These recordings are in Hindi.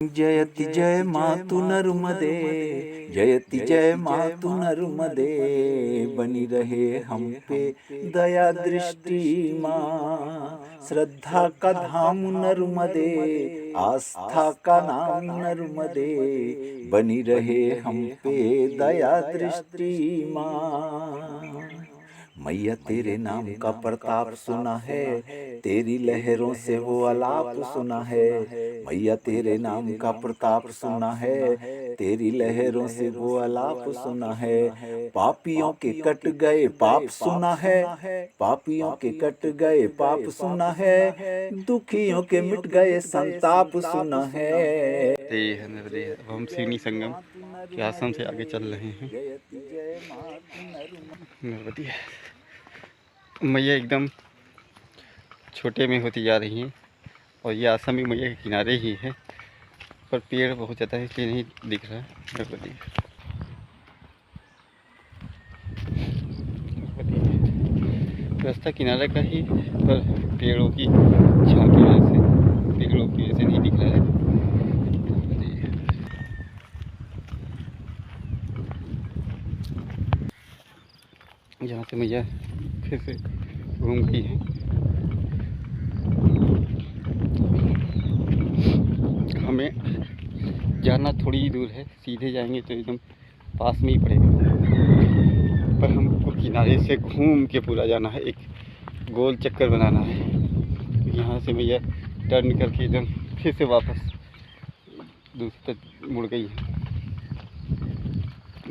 जयति जय मातु नर्मदे, जयति जय मातु नर्मदे, बनी रहे हम पे दया दृष्टि माँ। श्रद्धा का धाम नर्मदे, आस्था का नाम नर्मदे, बनी रहे हम पे दया दृष्टि माँ। मैया तेरे नाम का प्रताप सुना है, तेरी लहरों से वो अलाप सुना है। मैया तेरे नाम का प्रताप सुना है, तेरी लहरों से वो अलाप सुना है। पापियों के कट गए पाप सुना है, पापियों के कट गए पाप सुना है, दुखियों के मिट गए संताप सुना है। अब हम सिवनी संगम के आश्रम से आगे चल रहे हैं। नर्मदी मैया एकदम छोटे में होती जा रही हैं और ये आश्रम भी मैया के किनारे ही है, पर पेड़ बहुत ज़्यादा है इसलिए नहीं दिख रहा है। नर्मदी रास्ता किनारे का ही, पर पेड़ों की छाँव की वजह से, पेड़ों की वजह से नहीं दिख रहा है। जहाँ से मैया फिर से घूम गई है। हमें जाना थोड़ी ही दूर है, सीधे जाएंगे तो एकदम पास में ही पड़ेगा, पर हमको किनारे से घूम के पूरा जाना है, एक गोल चक्कर बनाना है। यहाँ से मैया टर्न करके एकदम फिर से वापस दूसरी तरफ मुड़ गई है।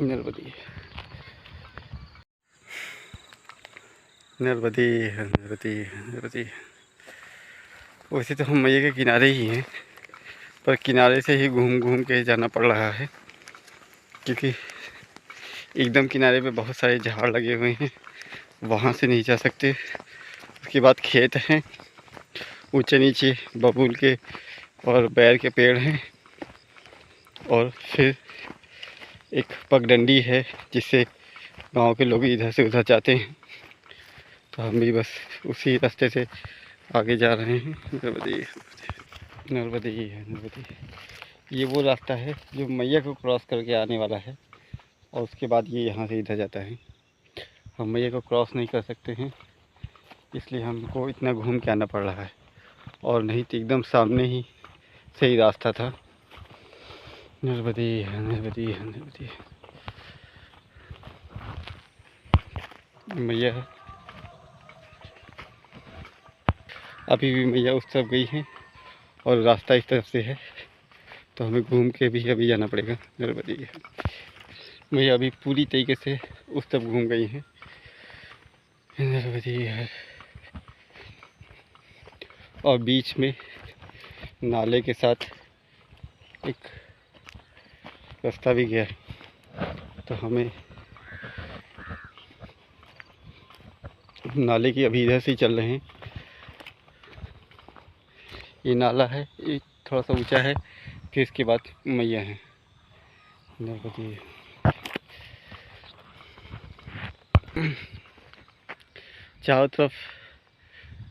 नर्मदी नर्मदी नर्मदी नर्मदी। वैसे तो हम मैया के किनारे ही हैं, पर किनारे से ही घूम घूम के जाना पड़ रहा है, क्योंकि एकदम किनारे पे बहुत सारे झाड़ लगे हुए हैं, वहाँ से नहीं जा सकते। उसके बाद खेत हैं, ऊंचे नीचे बबूल के और बैर के पेड़ हैं, और फिर एक पगडंडी है जिससे गांव के लोग इधर से उधर जाते हैं। तो हम भी बस उसी रास्ते से आगे जा रहे हैं। नर्मदी नर्मदी नर्मदी। ये वो रास्ता है जो मैया को क्रॉस करके आने वाला है, और उसके बाद ये यहाँ से इधर जाता है। हम मैया को क्रॉस नहीं कर सकते हैं, इसलिए हमको इतना घूम के आना पड़ रहा है, और नहीं तो एकदम सामने ही सही रास्ता था। नर्मदी नर्मदी नर्मदी। मैया अभी भी मैया उस तरफ गई है और रास्ता इस तरफ से है, तो हमें घूम के भी अभी जाना पड़ेगा। नर्मदी मैया अभी पूरी तरीके से उस तरफ घूम गई हैं। नर्मदी है, और बीच में नाले के साथ एक रास्ता भी गया है, तो हमें नाले की अभी इधर से ही चल रहे हैं। ये नाला है, ये थोड़ा सा ऊंचा है, फिर इसके बाद मैया है। नर्मदी चारों तरफ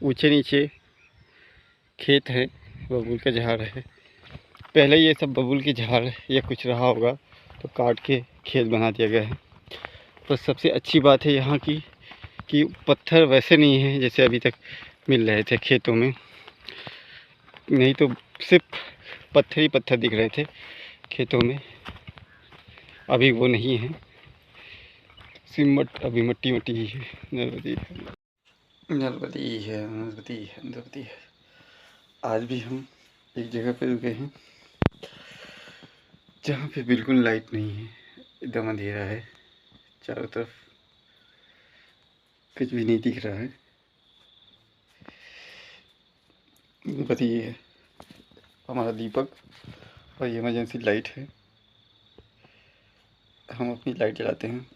ऊंचे नीचे खेत है, बबूल का झाड़ है। पहले ये सब बबूल के झाड़ या कुछ रहा होगा तो काट के खेत बना दिया गया है। पर सबसे अच्छी बात है यहाँ की कि पत्थर वैसे नहीं है जैसे अभी तक मिल रहे थे खेतों में, नहीं तो सिर्फ पत्थर ही पत्थर दिख रहे थे खेतों में, अभी वो नहीं है, सिर्फ अभी मट्टी मट्टी ही है। नर्मदी नर्मदी है नर्मदी है नर्मदी है। आज भी हम एक जगह पे रुके हैं जहाँ पे बिल्कुल लाइट नहीं है, एकदम अंधेरा है, चारों तरफ कुछ भी नहीं दिख रहा है। बस ये है हमारा दीपक, और ये इमरजेंसी लाइट है, हम अपनी लाइट जलाते हैं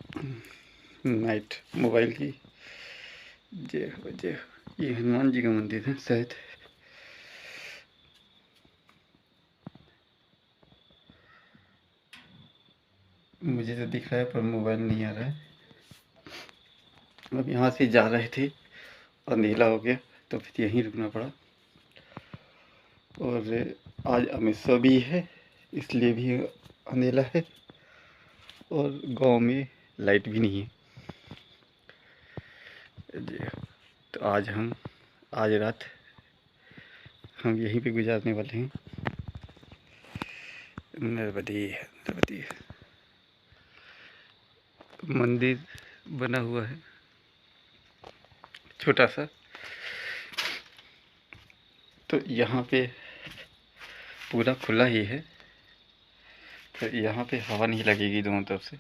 नाइट मोबाइल की। जय हो जय हो। ये हनुमान जी का मंदिर है शायद। मुझे तो दिख रहा है पर मोबाइल नहीं आ रहा है। अब यहाँ से जा रहे थे, अंधेरा हो गया तो फिर यहीं रुकना पड़ा, और आज अमित भी है, इसलिए भी अंधेला है, और गांव में लाइट भी नहीं है जी। तो आज रात हम यहीं पे गुजारने वाले हैं। नर्मदी मंदिर बना हुआ है छोटा सा। तो यहाँ पे पूरा खुला ही है, तो यहाँ पे हवा नहीं लगेगी दोनों तरफ से,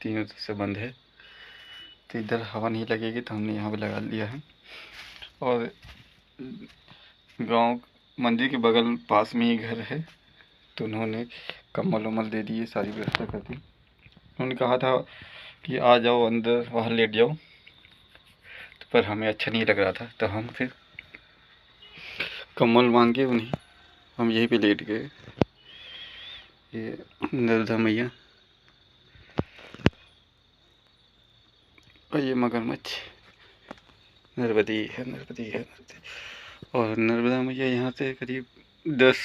तीनों तरफ से बंद है, तो इधर हवा नहीं लगेगी, तो हमने यहाँ पे लगा लिया है। और गांव मंदिर के बगल पास में ही घर है, तो उन्होंने कम्बल वम्बल दे दिए, सारी व्यवस्था कर दी। उन्होंने कहा था कि आ जाओ अंदर, वहाँ लेट जाओ, तो पर हमें अच्छा नहीं लग रहा था, तो हम फिर कम्बल मांग के उन्हें हम यहीं पे लेट गए। ये नर्मदा मैया और ये मगरमच्छ, नर्मदी है। और नर्मदा मैया यहाँ से करीब 10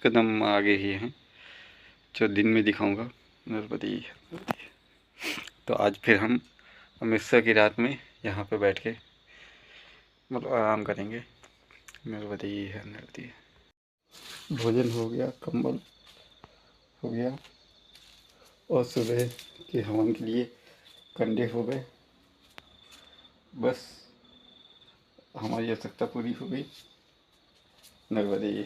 कदम आगे ही हैं, जो दिन में दिखाऊंगा। नर्मदी है। तो आज फिर हम अमृतसर की रात में यहाँ पे बैठ के मतलब आराम करेंगे। नर्मदी है। भोजन हो गया, कंबल हो गया, और सुबह के हवन के लिए कंडे हो गए। बस हमारी आवश्यकता पूरी हो गई। नर्मदी है।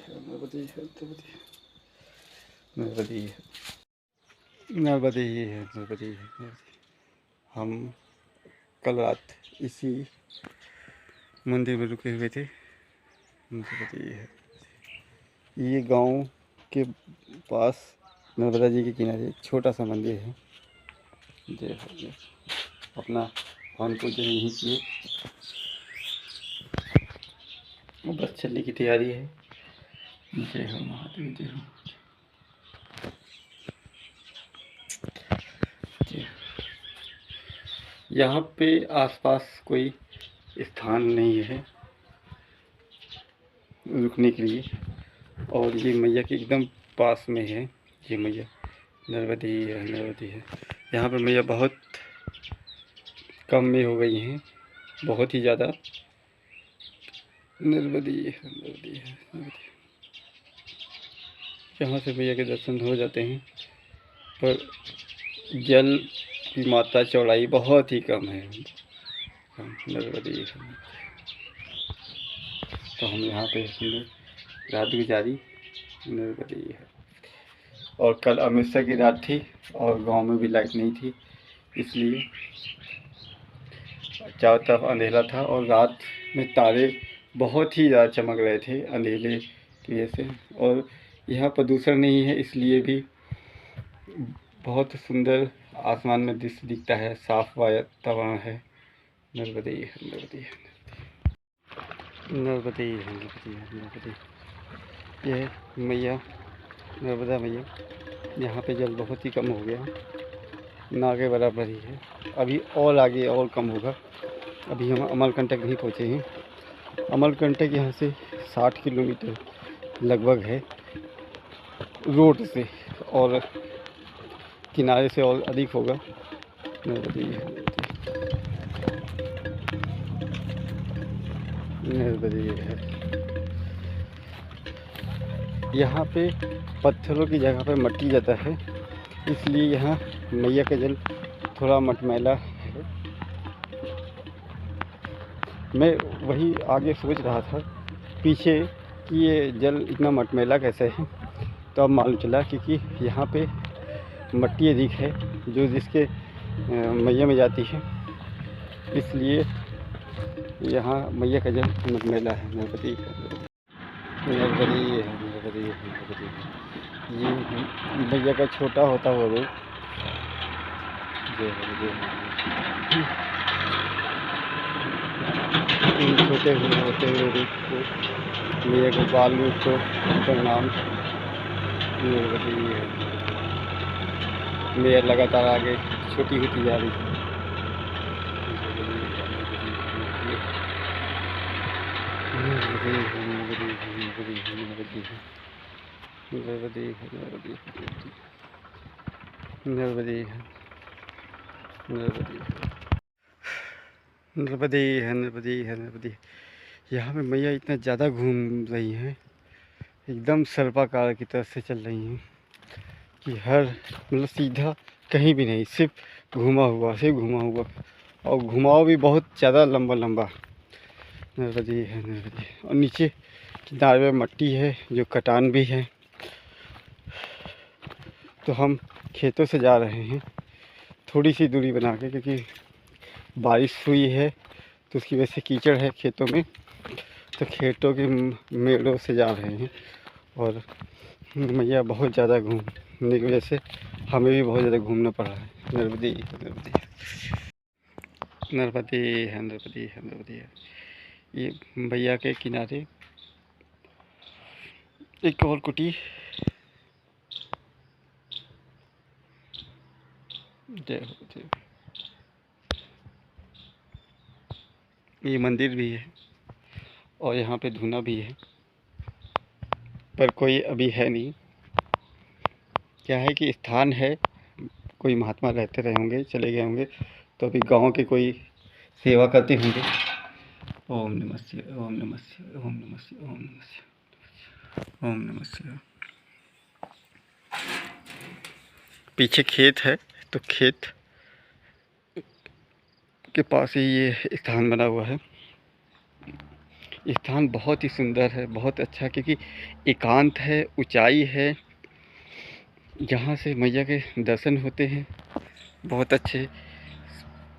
हम कल रात इसी मंदिर में रुके हुए थे। नर्मदी है। ये गांव के पास नर्मदा जी के किनारे एक छोटा सा मंदिर है। जय अपना हवन पूजन यहीं किए, बस चलने की तैयारी है। जय हो महादेव, जय हो। यहाँ पे आसपास कोई स्थान नहीं है रुकने के लिए, और ये मैया के एकदम पास में है। ये मैया नर्मदी है। यहाँ पे मैया बहुत कम में हो गई हैं, बहुत ही ज़्यादा। नर्मदी है। यहाँ से मैया के दर्शन हो जाते हैं, पर जल की मात्रा चौड़ाई बहुत ही कम है। नर्मदी है। तो हम यहाँ पे हमने रात गुजारी। नर्मदी है। और कल अमृतसर की रात थी और गांव में भी लाइट नहीं थी, इसलिए चारों तरफ अंधेरा था, और रात में तारे बहुत ही ज़्यादा चमक रहे थे अंधेरे की वजह से। और यहाँ प्रदूषण नहीं है, इसलिए भी बहुत सुंदर आसमान में दृश्य दिखता है, साफ वातावरण है। नर्मदी है। ये मैया नर्मदा मैया, यहाँ पे जल बहुत ही कम हो गया, ना के बराबर ही है। अभी और आगे और कम होगा। अभी हम अमरकंटक नहीं पहुँचे हैं। अमरकंटक यहाँ से 60 किलोमीटर लगभग है रोड से, और किनारे से और अधिक होगा। नर्मदी है। यहाँ पे पत्थरों की जगह पे मट्टी ज़्यादा है, इसलिए यहाँ मैया का जल थोड़ा मटमैला है। मैं वही आगे सोच रहा था पीछे कि ये जल इतना मटमैला कैसे है, तो अब मालूम चला क्योंकि यहाँ पे मट्टी अधिक है जो जिसके मैया में जाती है, इसलिए यहाँ मैया का जल मटमैला है। नर्मदी है। ये मैया का छोटा होता वो रूप। इन छोटे होते हुए रूप को, मैया के बाल रूप को प्रणाम। नर्मदी है। मैया लगातार आगे छोटी होती जा रही है। नर्मदी है। नर्मदे नर्मदे नर्मदे नर्मदे नर्मदे नर्मदे नर्मदे। यहाँ पे मैया इतना ज़्यादा घूम रही हैं, एकदम सर्पाकार की तरफ से चल रही हैं कि हर मतलब सीधा कहीं भी नहीं, सिर्फ घुमा हुआ और घुमाव भी बहुत ज़्यादा लंबा लंबा। नर्मदे है नर्मदे। और नीचे किनारे में मट्टी है जो कटान भी है। तो हम खेतों से जा रहे हैं थोड़ी सी दूरी बना के, क्योंकि बारिश हुई है तो उसकी वजह से कीचड़ है खेतों में, तो खेतों के मेड़ों से जा रहे हैं। और मैया बहुत ज़्यादा घूमने की वजह से हमें भी बहुत ज़्यादा घूमना पड़ रहा है। नर्मदे नर्मदे नर्मदे है नर्मदे है नर्मदे है। ये मैया के किनारे एक और कुटी, जय हो जय हो। ये मंदिर भी है और यहाँ पे धूना भी है, पर कोई अभी है नहीं। क्या है कि स्थान है, कोई महात्मा रहते रहे होंगे, चले गए होंगे, तो अभी गांव के कोई सेवा करते होंगे। ओम नमः शिवाय ओम नमः शिवाय ओम नमः शिवाय ओम नमः शिवाय ओम नमः शिवाय। पीछे खेत है, तो खेत के पास ही ये स्थान बना हुआ है। स्थान बहुत ही सुंदर है, बहुत अच्छा, क्योंकि एकांत है, ऊंचाई है, जहाँ से मैया के दर्शन होते हैं बहुत अच्छे।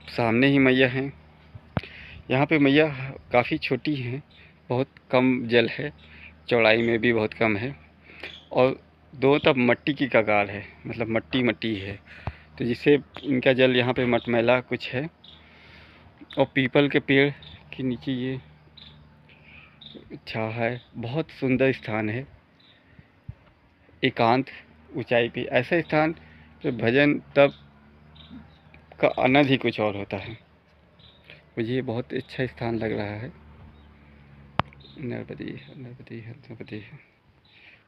सामने ही मैया हैं। यहाँ पे मैया काफ़ी छोटी हैं, बहुत कम जल है, चौड़ाई में भी बहुत कम है, और दो तरफ मट्टी की कगार है, मतलब मट्टी मट्टी है, तो जिससे इनका जल यहाँ पे मटमैला कुछ है। और पीपल के पेड़ के नीचे ये छाह है, बहुत सुंदर स्थान है, एकांत ऊंचाई पे। ऐसा स्थान पे भजन तब का आनंद ही कुछ और होता है। मुझे बहुत अच्छा स्थान लग रहा है। नर्मदे नर्मदे नर्मदे।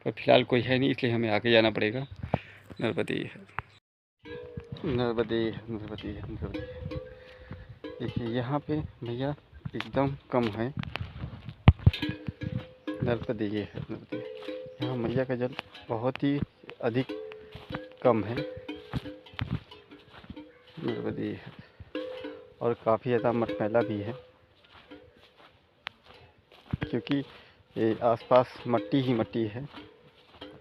पर फिलहाल कोई है नहीं, इसलिए हमें आगे जाना पड़ेगा। नर्मदे नर्मदे नर्मदे नर्मदे। देखिए यहाँ पे भैया एकदम कम है। नर्मदे है नर्मदे। यहाँ मैया का जल बहुत ही अधिक कम है। नर्मदे है, और काफ़ी ज़्यादा मटमैला भी है, क्योंकि ये आसपास मट्टी ही मट्टी है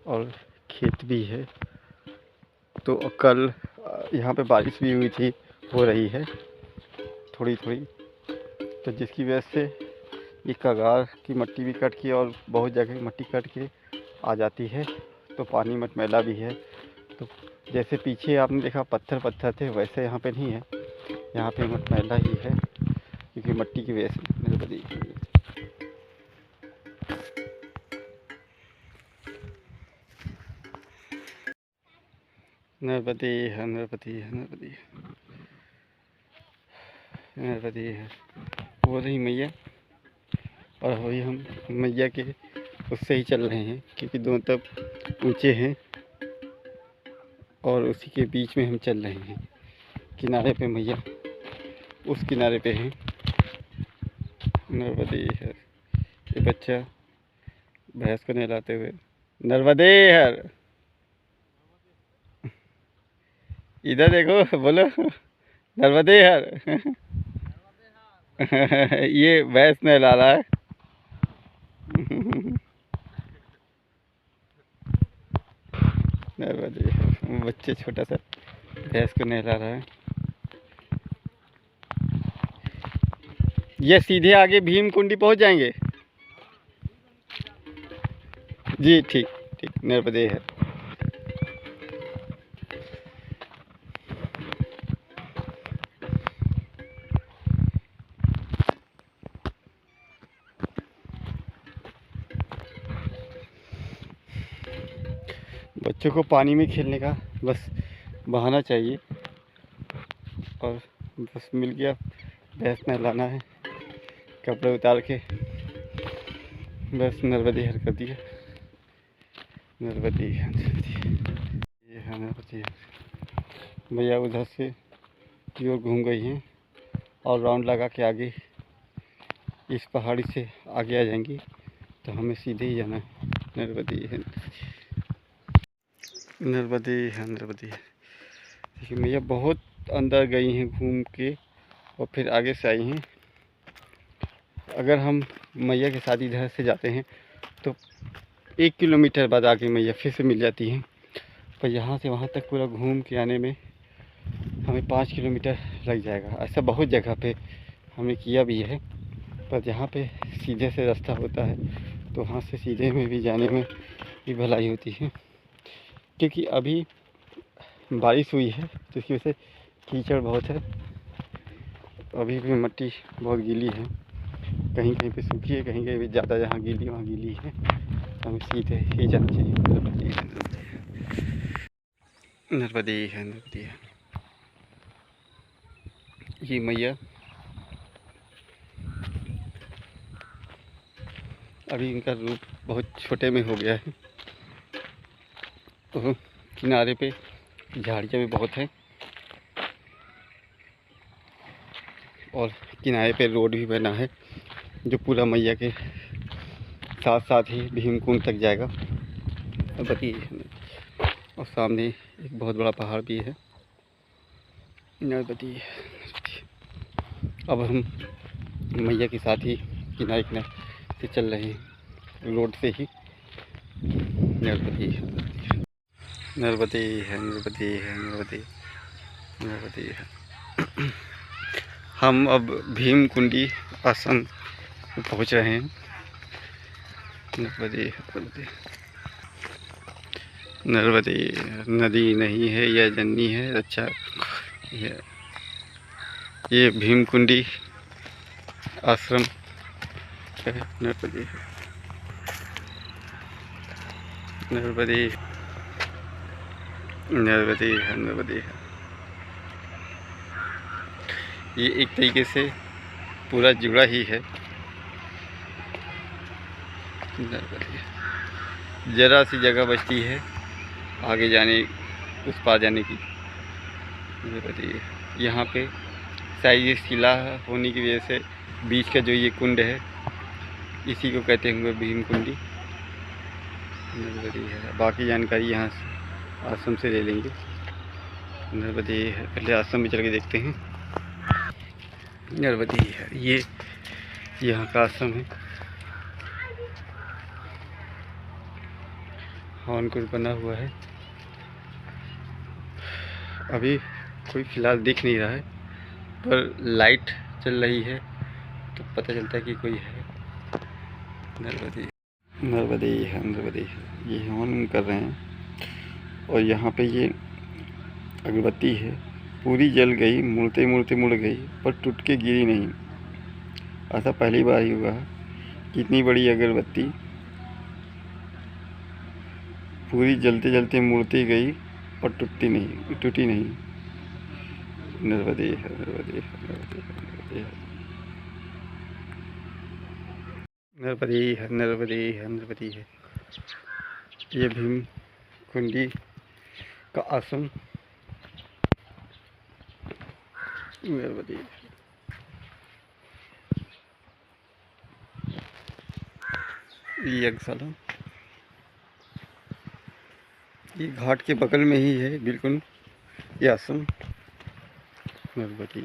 और खेत भी है। तो कल यहाँ पे बारिश भी हुई थी, हो रही है थोड़ी थोड़ी, तो जिसकी वजह से ये कगार की मट्टी भी कट के और बहुत जगह मट्टी कट के आ जाती है, तो पानी मटमैला भी है। तो जैसे पीछे आपने देखा पत्थर पत्थर थे, वैसे यहाँ पे नहीं है, यहाँ पे मटमैला ही है, क्योंकि मट्टी की वजह से। नर्मदे नर्मदे है नर्मदे है नर्मदे नर्मदे है। वो रही मैया, और वही हम मैया के उससे ही चल रहे हैं, क्योंकि दोनों तरफ ऊंचे हैं और उसी के बीच में हम चल रहे हैं। किनारे पे मैया उस किनारे पे हैं। नर्मदे है। ये बच्चा भैंस को नहलाते हुए, नर्मदे हर, इधर देखो, बोलो नर्मदे हर। ये भैंस नहला रहा है। नर्मदे हर। बच्चे छोटा सा भैंस को नहला रहा है। ये सीधे आगे भीम कुंडी पहुंच जाएंगे। जी ठीक ठीक। नर्मदे है। बच्चों को पानी में खेलने का बस बहाना चाहिए, और बस मिल गया, भैंस नहलाना है, कपड़े उतार के बस नर्मदे हर कर दिया। नर्मदे ये है नर्मदे। भैया उधर से की ओर घूम गई हैं और राउंड लगा के आगे इस पहाड़ी से आगे आ जाएंगी, तो हमें सीधे ही जाना है। नर्मदे है, नर्मदे है, नर्मदे। देखिए भैया बहुत अंदर गई हैं घूम के और फिर आगे से आई हैं। अगर हम मैया के साथ इधर से जाते हैं तो 1 किलोमीटर बाद आगे मैया फिर से मिल जाती हैं, पर यहाँ से वहाँ तक पूरा घूम के आने में हमें 5 किलोमीटर लग जाएगा। ऐसा बहुत जगह पे हमने किया भी है, पर जहाँ पे सीधे से रास्ता होता है तो वहाँ से सीधे में भी जाने में भी भलाई होती है। क्योंकि अभी बारिश हुई है तो इसकी वजह से कीचड़ बहुत है, अभी भी मिट्टी बहुत गीली है, कहीं कहीं पे सूखी है, कहीं कहीं पे ज़्यादा, जहाँ गीली वहाँ गीली है, तो हमें सीधे ही जाना चाहिए। नर्मदे है, नर्मदे है। ये मैया अभी इनका रूप बहुत छोटे में हो गया है, तो किनारे पे झाड़ियाँ भी बहुत हैं और किनारे पे रोड भी बना है जो पूरा मैया के साथ साथ ही भीमकुंड तक जाएगा। और सामने एक बहुत बड़ा पहाड़ भी है। नर्मदे। अब हम मैया के साथ ही किनारे किनारे से चल रहे हैं, रोड से ही। नर्मदे है, नर्मदे है, नर्मदे है, नर्मदे, नर्मदे है। हम अब भीमकुंडी आश्रम पहुंच रहे हैं। नर्मदे, नर्मदे, नर्मदे। नदी नहीं है, यह जननी है। अच्छा, ये भीमकुंडी आश्रम है। नर्मदे, नर्मदे, नर्मदे है, नर्मदे है। ये एक तरीके से पूरा जुड़ा ही है। नर्मदे। ज़रा सी जगह बचती है आगे जाने, उस पार जाने की। नर्मदे। यहाँ पे शायद ये शिला होने की वजह से बीच का जो ये कुंड है, इसी को कहते हुए भीमकुंडी। नर्मदे है। बाकी जानकारी यहाँ आश्रम से ले लेंगे। नर्मदे है। पहले आश्रम में चल के देखते हैं। नर्मदे है, ये यहाँ का आश्रम है। हवन कुंड बना हुआ है। अभी कोई फिलहाल दिख नहीं रहा है, पर लाइट चल रही है तो पता चलता है कि कोई है। नर्मदे, नर्मदे है, नर्मदे है। ये हवन कर रहे हैं और यहाँ पे ये अगरबत्ती है, पूरी जल गई, मुड़ते मुड़ते मुड़ गई, पर टूट के गिरी नहीं। ऐसा पहली बार ही हुआ है कि इतनी बड़ी अगरबत्ती पूरी जलते जलते मुड़ती गई और टूटी नहीं। नर्मदे है, नर्मदे है, नर्मदे है, नर्मदे है। नर्मदे है, नर्मदे है, नर्मदे है। ये भीमकुंडी का आश्रम नर्मदे। ये यज्ञशाला, ये घाट के बगल में ही है बिल्कुल ये आश्रम। नर्मदे।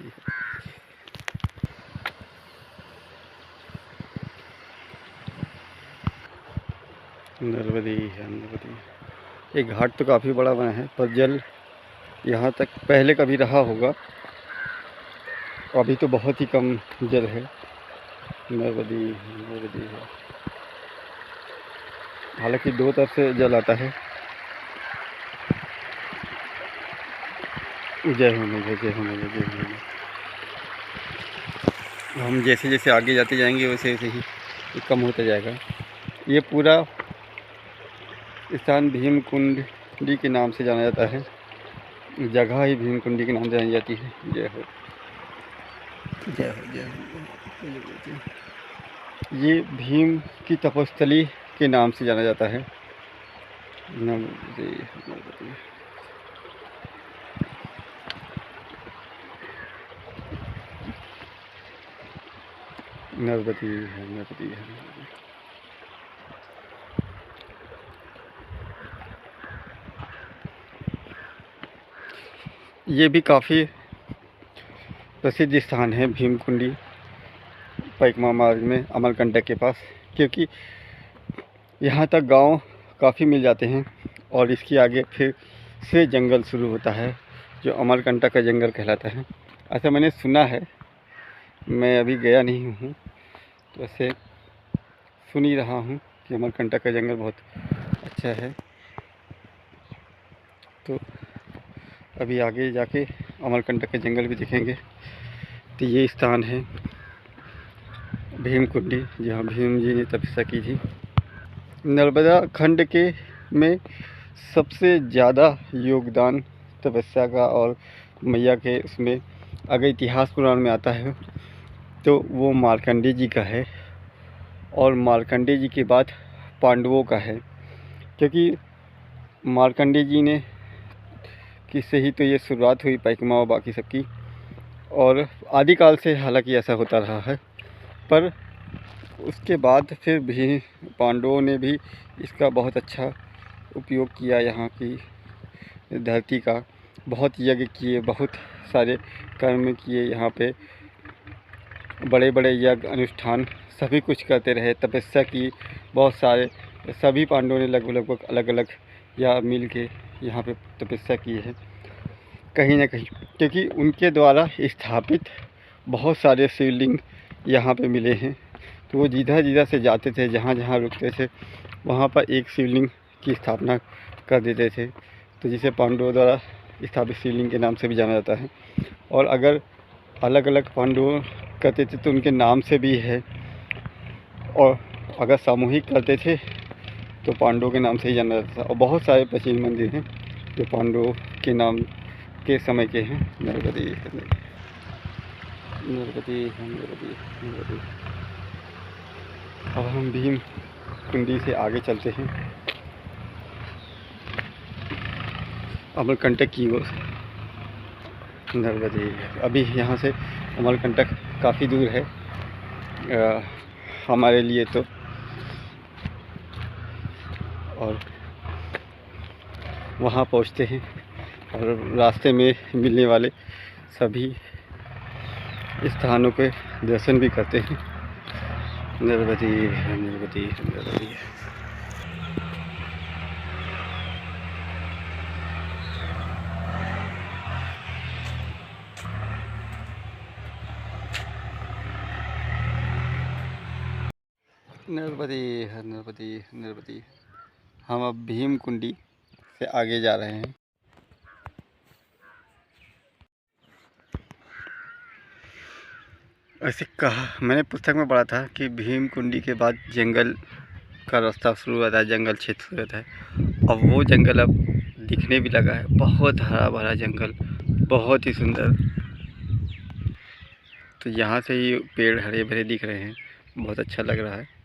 नर्मदे है, नर्मदे। ये घाट तो काफ़ी बड़ा बना है, पर जल यहाँ तक पहले कभी रहा होगा, अभी तो बहुत ही कम जल है। नर्मदे, नर्मदे है। हालांकि दो तरफ से जल आता है। जय हो मैया, जय हो मैया, जय हो मैया। हम जैसे जैसे आगे जाते जाएंगे वैसे वैसे ही कम होता जाएगा। ये पूरा स्थान भीमकुंडी के नाम से जाना जाता है, जगह ही भीमकुंडी के नाम से जानी जाती है। जय हो, जय हो, जय हो। ये भीम की तपस्थली के नाम से जाना जाता है। नर्मदे नर्मदे नर्मदे है नर्मदे है। ये भी काफ़ी प्रसिद्ध स्थान है भीमकुंडी परिक्रमा मार्ग में अमरकंटक के पास, क्योंकि यहाँ तक गांव काफ़ी मिल जाते हैं और इसके आगे फिर से जंगल शुरू होता है जो अमरकंटक का जंगल कहलाता है। ऐसा मैंने सुना है, मैं अभी गया नहीं हूँ, तो ऐसे सुन ही रहा हूँ कि अमरकंटक का जंगल बहुत अच्छा है। तो अभी आगे जाके अमरकंटक का जंगल भी देखेंगे। तो ये स्थान है भीमकुंडी, जहाँ भीम जी ने तपस्या की थी। नर्मदा खंड के में सबसे ज़्यादा योगदान तपस्या का और मैया के उसमें अगर इतिहास पुराण में आता है तो वो मार्कंडे जी का है, और मार्कंडे जी के बाद पांडवों का है, क्योंकि मार्कंडे जी ने किससे ही तो ये शुरुआत हुई परिक्रमा और बाकी सबकी, और आदिकाल से हालांकि ऐसा होता रहा है। पर उसके बाद फिर भी पांडवों ने भी इसका बहुत अच्छा उपयोग किया, यहाँ की धरती का बहुत यज्ञ किए, बहुत सारे कर्म किए, यहाँ पे बड़े बड़े यज्ञ अनुष्ठान सभी कुछ करते रहे, तपस्या की बहुत सारे, सभी पांडवों ने लगभग अलग अलग या मिल के यहाँ पे तपस्या की है कहीं ना कहीं, क्योंकि उनके द्वारा स्थापित बहुत सारे शिवलिंग यहाँ पे मिले हैं। तो वो जिधर जिधर से जाते थे, जहाँ जहाँ रुकते थे, वहाँ पर एक शिवलिंग की स्थापना कर देते थे, तो जिसे पांडवों द्वारा स्थापित शिवलिंग के नाम से भी जाना जाता है। और अगर अलग अलग पांडव करते थे तो उनके नाम से भी है, और अगर सामूहिक करते थे तो पांडवों के नाम से ही जाना जाता था। और बहुत सारे प्राचीन मंदिर हैं जो पांडवों के नाम के समय के हैं। नर्मदे नर्मदे नर्मदे नर्मदे। अब हम भीम कुंडी से आगे चलते हैं अमरकंटक की ओर। नर्मदे। अभी यहाँ से अमरकंटक काफ़ी दूर है हमारे लिए तो, और वहाँ पहुँचते हैं और रास्ते में मिलने वाले सभी स्थानों के दर्शन भी करते हैं। नर्मदे नर्मदे नर्मदे। नर्मदे नर्मदे नर्मदे। हम अब भीम कुंडी से आगे जा रहे हैं। ऐसे कहा मैंने पुस्तक में पढ़ा था कि भीम कुंडी के बाद जंगल का रास्ता शुरू होता है, जंगल क्षेत्र शुरू होता है। अब वो जंगल अब दिखने भी लगा है, बहुत हरा भरा जंगल, बहुत ही सुंदर। तो यहाँ से ही पेड़ हरे भरे दिख रहे हैं, बहुत अच्छा लग रहा है।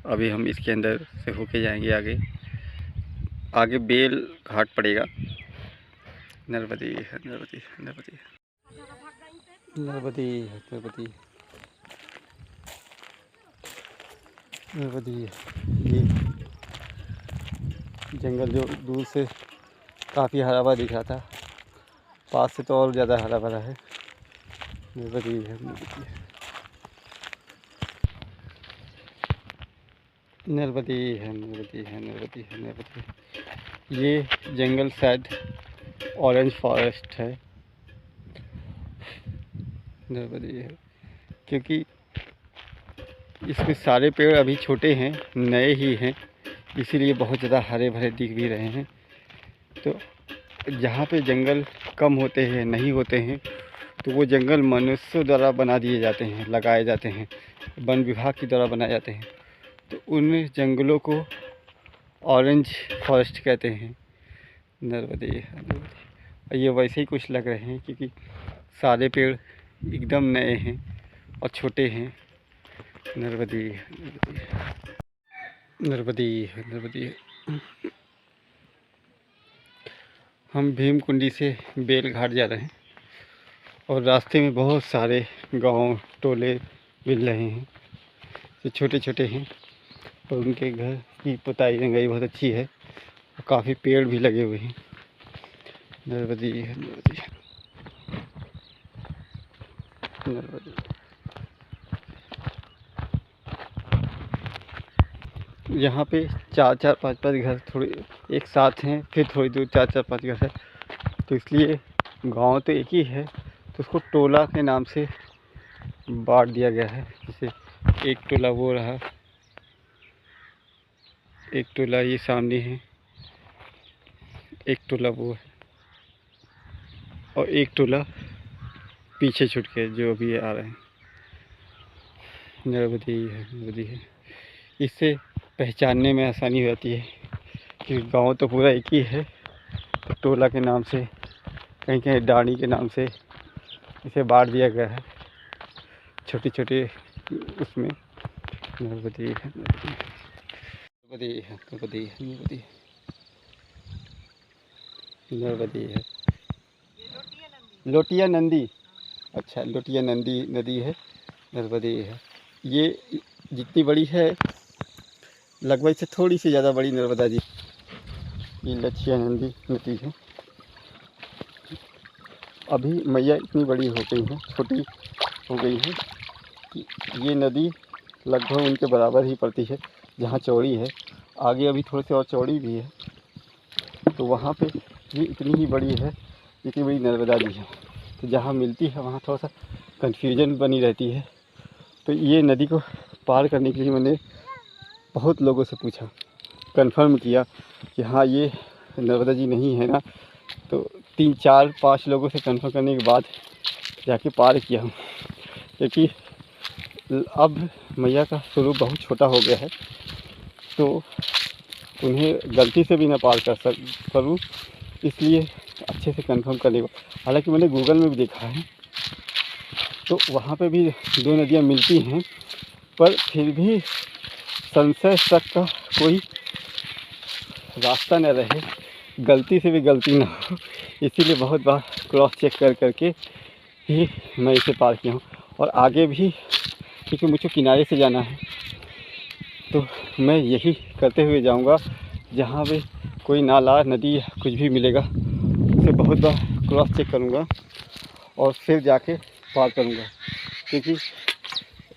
अभी हम इसके अंदर से होके जाएंगे आगे, आगे बेल घाट पड़ेगा। नर्मदे नर्मदे नर्मदे नर्मदे नर्मदे नर्मदे। ये जंगल जो दूर से काफ़ी हरा भरा दिख रहा था, पास से तो और ज़्यादा हरा भरा है। नर्मदे नर्मदे नर्मदे है नर्मदे है नर्मदे है नर्मदे। ये जंगल शायद ऑरेंज फॉरेस्ट है। नर्मदे है, क्योंकि इसमें सारे पेड़ अभी छोटे हैं, नए ही हैं, इसीलिए बहुत ज़्यादा हरे भरे दिख भी रहे हैं। तो जहाँ पे जंगल कम होते हैं, नहीं होते हैं, तो वो जंगल मनुष्यों द्वारा बना दिए जाते हैं, लगाए जाते हैं, वन विभाग के द्वारा बनाए जाते हैं। तो उन जंगलों को ऑरेंज फॉरेस्ट कहते हैं। नर्मदे नर्मदे। ये वैसे ही कुछ लग रहे हैं, क्योंकि सारे पेड़ एकदम नए हैं और छोटे हैं। नर्मदे नर्मदे नर्मदे नर्मदे। हम भीमकुंडी से बेलघाट जा रहे हैं और रास्ते में बहुत सारे गांव टोले मिल रहे हैं जो छोटे छोटे हैं और उनके घर की पुताई रंगाई बहुत अच्छी है और काफ़ी पेड़ भी लगे हुए हैं। नर्मदी है, नर्मदी है, नर्मदी। यहाँ पे 4-4, 5-5 घर थोड़े एक साथ हैं, फिर थोड़ी दूर 4-4, 5 घर है, तो इसलिए गांव तो एक ही है, तो उसको टोला के नाम से बांट दिया गया है। जैसे एक टोला वो रहा, एक टोला ये सामने है, एक टोला वो है और एक टोला पीछे छूट के जो अभी आ रहे हैं। नर्मदी है, नर्मदी है। इससे पहचानने में आसानी हो जाती है कि गांव तो पूरा एक ही है, तो टोला के नाम से, कहीं कहीं डाणी के नाम से इसे बांट दिया गया है छोटे छोटे उसमें। नर्मदी है, नर्मदी है, नर्मदी है, नर्मदी है, नर्मदी है। लोटिया नंदी, अच्छा लोटिया नंदी नदी है, नर्मदी है। ये जितनी बड़ी है लगभग इससे थोड़ी सी ज़्यादा बड़ी नर्मदा जी, ये लछिया नंदी नदी है। अभी मैया इतनी बड़ी हो गई है, छोटी हो गई है कि ये नदी लगभग उनके बराबर ही पड़ती है जहाँ चौड़ी है। आगे अभी थोड़ी सी और चौड़ी भी है, तो वहाँ पे भी इतनी ही बड़ी है जितनी बड़ी नर्मदा जी है। तो जहाँ मिलती है वहाँ थोड़ा सा कन्फ्यूजन बनी रहती है। तो ये नदी को पार करने के लिए मैंने बहुत लोगों से पूछा, कंफर्म किया कि हाँ ये नर्मदा जी नहीं है ना, तो 3-4-5 लोगों से कंफर्म करने के बाद जाके पार किया हूँ। क्योंकि अब मैया का स्वरूप बहुत छोटा हो गया है, तो उन्हें गलती से भी ना पार करूँ, इसलिए अच्छे से कंफर्म करने को। हालांकि मैंने गूगल में भी देखा है, तो वहाँ पे भी 2 नदियाँ मिलती हैं, पर फिर भी संशय शक का कोई रास्ता न रहे, गलती से भी गलती ना हो, इसीलिए बहुत बार क्रॉस चेक करके ही मैं इसे पार किया हूँ। और आगे भी क्योंकि मुझे किनारे से जाना है, तो मैं यही करते हुए जाऊँगा। जहाँ भी कोई नाला नदी कुछ भी मिलेगा उसे बहुत बार क्रॉस चेक करूँगा और फिर जाके पार करूँगा, क्योंकि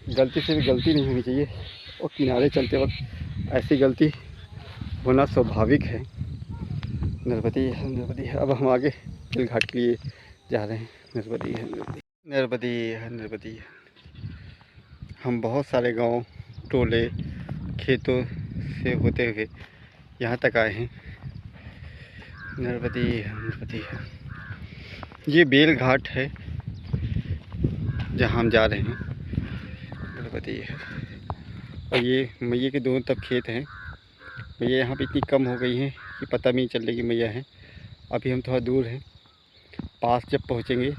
गलती से भी गलती नहीं होनी चाहिए और किनारे चलते वक्त ऐसी गलती होना स्वाभाविक है। नर्मदी है, नर्मदी है। अब हम आगे बेलघाट के लिए जा रहे हैं। नर्मदी है, नर्मदी, नर्मदी है, नर्मदी है। हम बहुत सारे गांव टोले खेतों से होते हुए यहाँ तक आए हैं। नर्मदी है, नर्मदी है। ये बेलघाट है जहाँ हम जा रहे हैं। नर्मदी है। और ये मैया के दोनों तरफ खेत हैं। मैया यहाँ पे इतनी कम हो गई हैं कि पता भी नहीं चल रही कि मैया है। अभी हम थोड़ा दूर हैं, पास जब पहुँचेंगे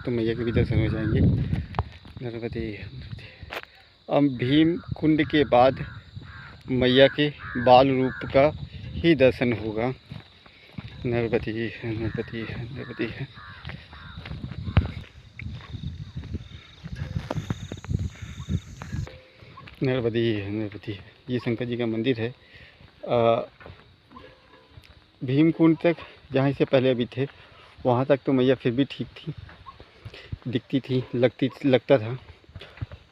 तो मैया के भी दर्शन हो जाएंगे। नर्मदी है, नर्मदी है। अब भीम कुंड के बाद मैया के बाल रूप का ही दर्शन होगा। नर्मदी है, नर्मदी है, नर्मदी है। नर्मदी है, नर्मदी है। ये शंकर जी का मंदिर है। भीमकुंड तक जहाँ से पहले अभी थे वहाँ तक तो मैया फिर भी ठीक थी, दिखती थी, लगता था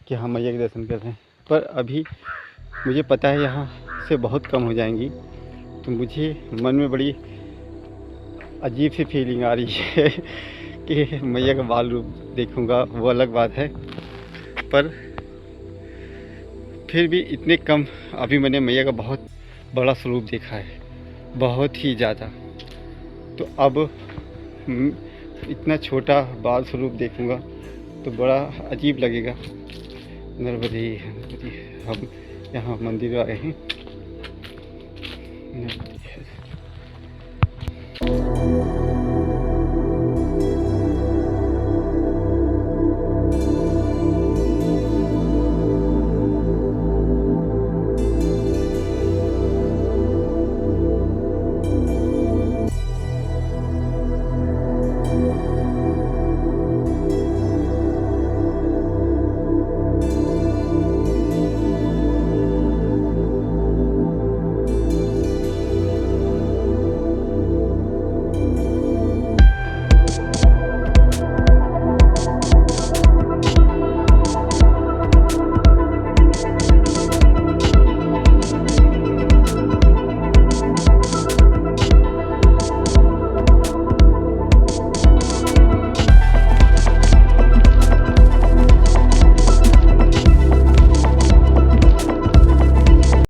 कि हाँ मैया के दर्शन कर रहे हैं। पर अभी मुझे पता है यहाँ से बहुत कम हो जाएंगी, तो मुझे मन में बड़ी अजीब सी फीलिंग आ रही है कि मैया का बाल रूप देखूँगा, वो अलग बात है। पर फिर भी इतने कम अभी मैंने मैया का बहुत बड़ा स्वरूप देखा है, बहुत ही ज़्यादा। तो अब इतना छोटा बाल स्वरूप देखूँगा तो बड़ा अजीब लगेगा। नर्मदी है, नर्मदी है। हम यहाँ मंदिर आए हैं। नर्मदी है।